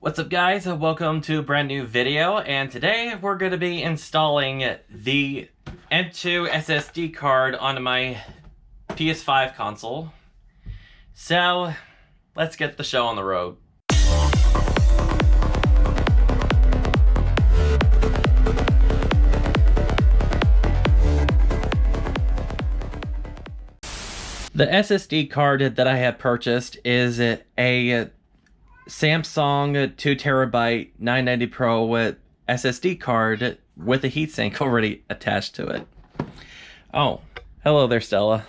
What's up guys, welcome to a brand new video, and today we're going to be installing the M.2 SSD card onto my PS5 console. So, let's get the show on the road. The SSD card that I have purchased is a Samsung 2TB 990 Pro SSD card with a heatsink already attached to it. Oh, hello there, Stella.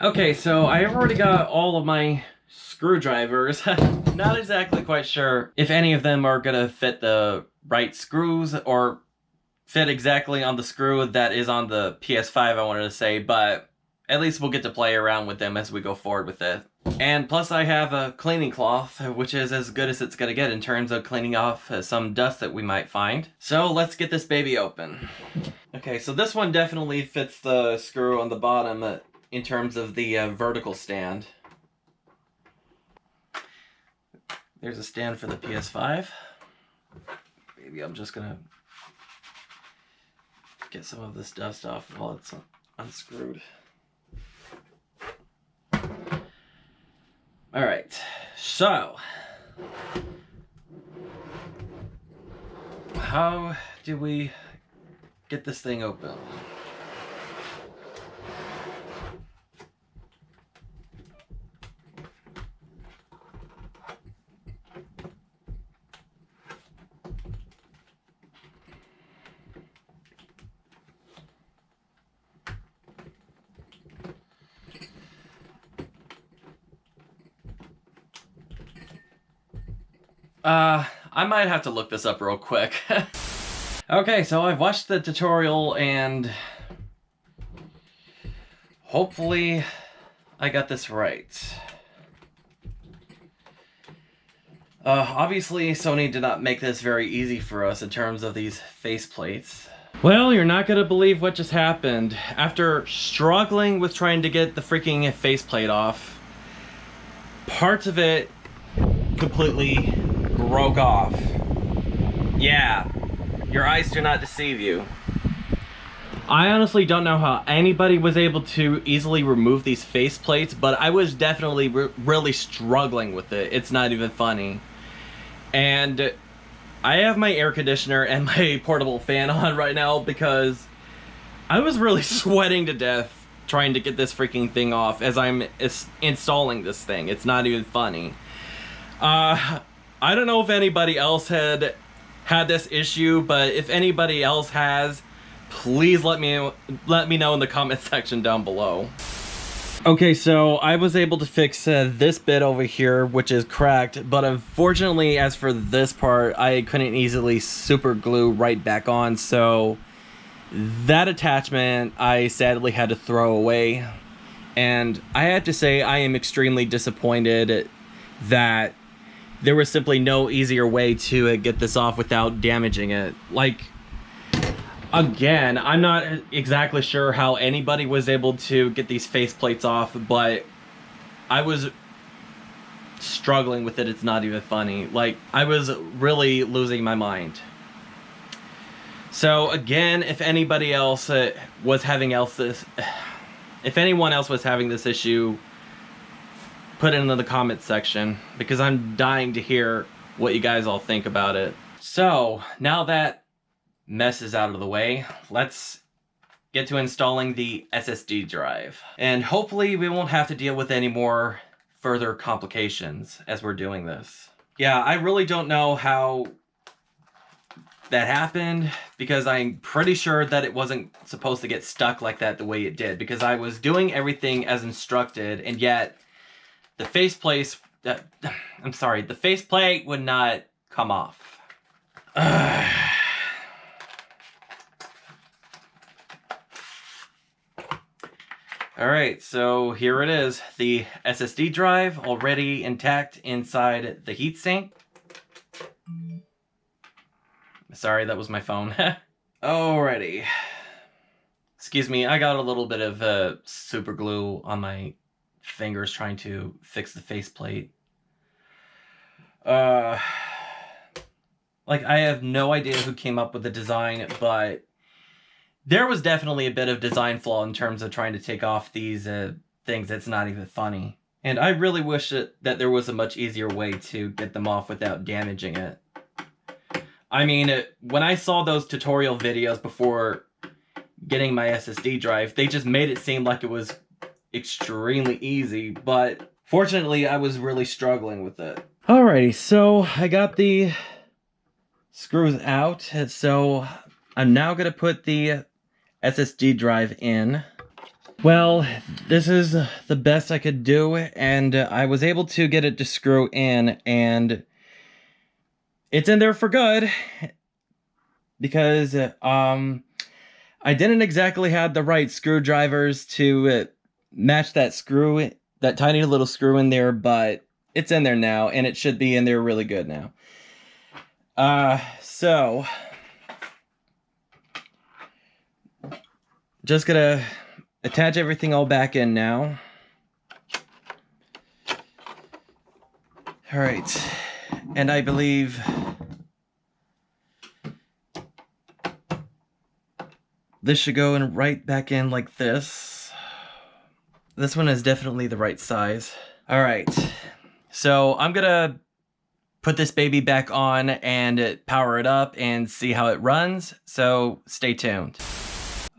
Okay, so I have already got all of my screwdrivers. Not exactly quite sure if any of them are gonna fit the right screws or fit exactly on the screw that is on the PS5, I wanted to say, but at least we'll get to play around with them as we go forward with it. And plus I have a cleaning cloth, which is as good as it's gonna get in terms of cleaning off some dust that we might find. So let's get this baby open. Okay, so this one definitely fits the screw on the bottom in terms of the vertical stand. There's a stand for the PS5. Maybe I'm just gonna get some of this dust off while it's unscrewed. All right, so how do we get this thing open? I might have to look this up real quick. Okay, so I've watched the tutorial and hopefully I got this right. Obviously Sony did not make this very easy for us in terms of these faceplates. Well, you're not gonna believe what just happened. After struggling with trying to get the freaking faceplate off, parts of it completely broke off. Yeah, your eyes do not deceive you. I honestly don't know how anybody was able to easily remove these faceplates, but I was definitely really struggling with it. It's not even funny. And I have my air conditioner and my portable fan on right now because I was really sweating to death trying to get this freaking thing off as I'm installing this thing. It's not even funny. I don't know if anybody else had this issue, but if anybody else has, please let me know in the comment section down below. Okay, so I was able to fix this bit over here, which is cracked, but unfortunately, as for this part, I couldn't easily super glue right back on, so that attachment I sadly had to throw away. And I had to say I am extremely disappointed that there was simply no easier way to get this off without damaging it. Like, again, I'm not exactly sure how anybody was able to get these faceplates off, but I was struggling with it. It's not even funny. Like, I was really losing my mind. So again, if anybody else was having if anyone else was having this issue, put it in the comment section because I'm dying to hear what you guys all think about it. So now that mess is out of the way, let's get to installing the SSD drive. And hopefully we won't have to deal with any more further complications as we're doing this. Yeah, I really don't know how that happened because I'm pretty sure that it wasn't supposed to get stuck like that the way it did, because I was doing everything as instructed, and yet the faceplate would not come off. Alright, so here it is. The SSD drive already intact inside the heatsink. Sorry, that was my phone. Alrighty. Excuse me, I got a little bit of super glue on my fingers trying to fix the faceplate. Like, I have no idea who came up with the design, but there was definitely a bit of design flaw in terms of trying to take off these things that's not even funny. And I really wish that there was a much easier way to get them off without damaging it. I mean, when I saw those tutorial videos before getting my SSD drive, they just made it seem like it was extremely easy, but fortunately I was really struggling with it. Alrighty, so I got the screws out, so I'm now gonna put the SSD drive in. Well, this is the best I could do, and I was able to get it to screw in, and it's in there for good, because I didn't exactly have the right screwdrivers to match that screw, that tiny little screw in there, but it's in there now, and it should be in there really good now. So just gonna attach everything all back in now. All right, and I believe this should go in right back in like this. This one is definitely the right size. All right, so I'm gonna put this baby back on and power it up and see how it runs, so stay tuned.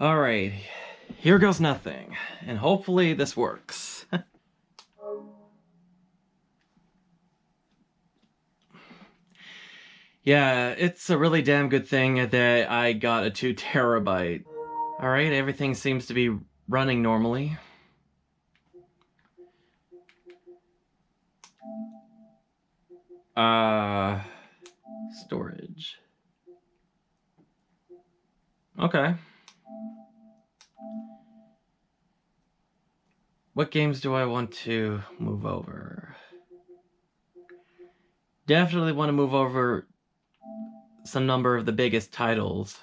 All right, here goes nothing, and hopefully this works. Yeah, it's a really damn good thing that I got a 2 terabyte. All right, everything seems to be running normally. Storage. Okay. What games do I want to move over? Definitely want to move over some number of the biggest titles.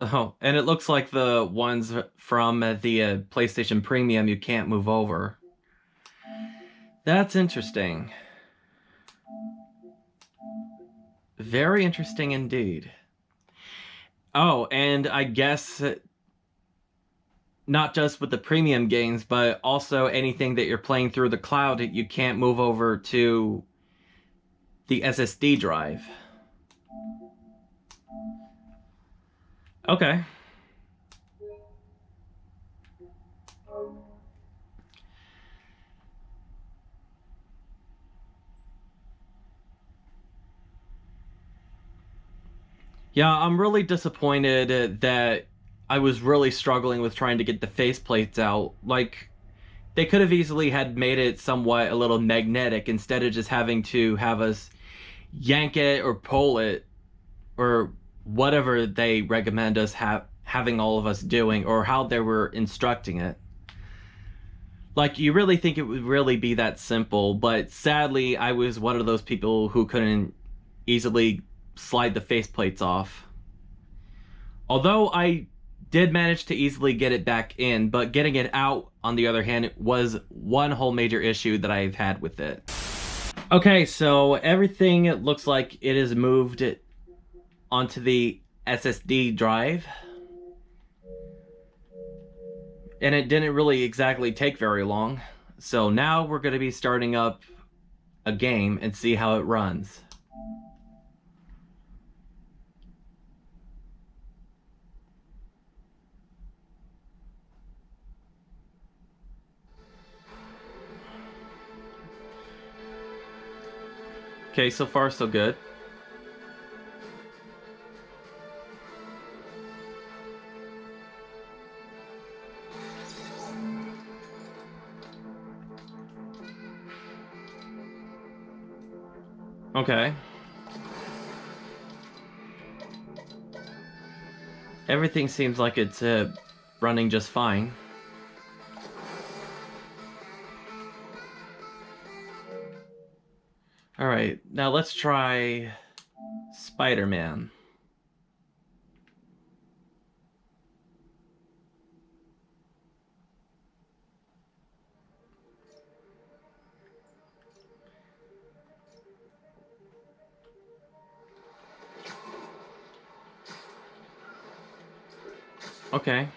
Oh, and it looks like the ones from the PlayStation Premium you can't move over. That's interesting. Very interesting indeed. Oh, and I guess not just with the premium games, but also anything that you're playing through the cloud, you can't move over to the SSD drive. Okay. Yeah, I'm really disappointed that I was really struggling with trying to get the faceplates out. Like, they could have easily had made it somewhat a little magnetic instead of just having to have us yank it or pull it or whatever they recommend us having all of us doing, or how they were instructing it. Like, you really think it would really be that simple, but sadly I was one of those people who couldn't easily slide the faceplates off. Although I did manage to easily get it back in, but getting it out, on the other hand, was one whole major issue that I've had with it. Okay, so everything looks like it is moved onto the SSD drive. And it didn't really exactly take very long. So now we're going to be starting up a game and see how it runs. Okay, so far so good. Okay. Everything seems like it's running just fine. Alright, now let's try Spider-Man. Okay.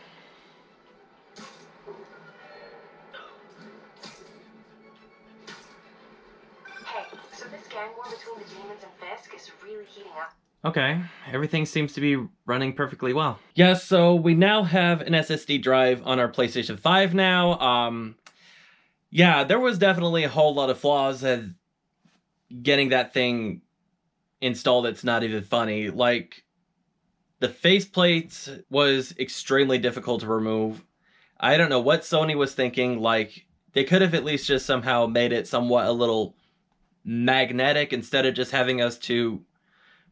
Hey, so this gang war between the demons and Fisk is really heating up. Okay, everything seems to be running perfectly well. Yes, so we now have an SSD drive on our PlayStation 5 now. Yeah, there was definitely a whole lot of flaws at getting that thing installed. It's not even funny. Like, the faceplates was extremely difficult to remove. I don't know what Sony was thinking. Like, they could have at least just somehow made it somewhat a little magnetic instead of just having us to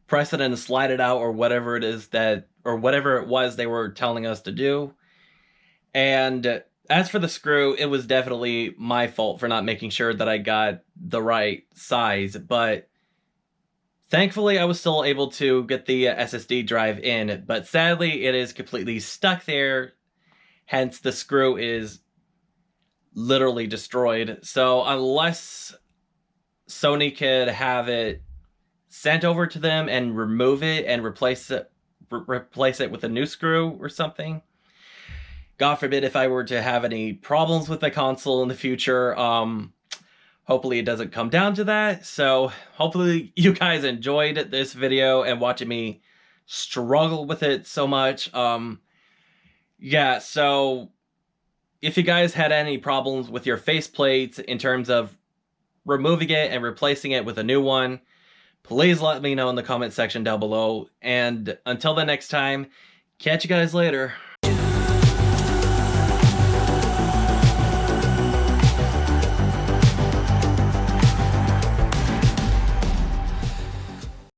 press it and slide it out, or whatever it is that, or whatever it was they were telling us to do. And as for the screw, it was definitely my fault for not making sure that I got the right size, but thankfully I was still able to get the SSD drive in, but sadly it is completely stuck there, hence the screw is literally destroyed. So unless Sony could have it sent over to them and remove it and replace it with a new screw or something. God forbid if I were to have any problems with the console in the future. Hopefully it doesn't come down to that. So hopefully you guys enjoyed this video and watching me struggle with it so much. Yeah, so if you guys had any problems with your faceplates in terms of removing it and replacing it with a new one, please let me know in the comment section down below. And until the next time, catch you guys later.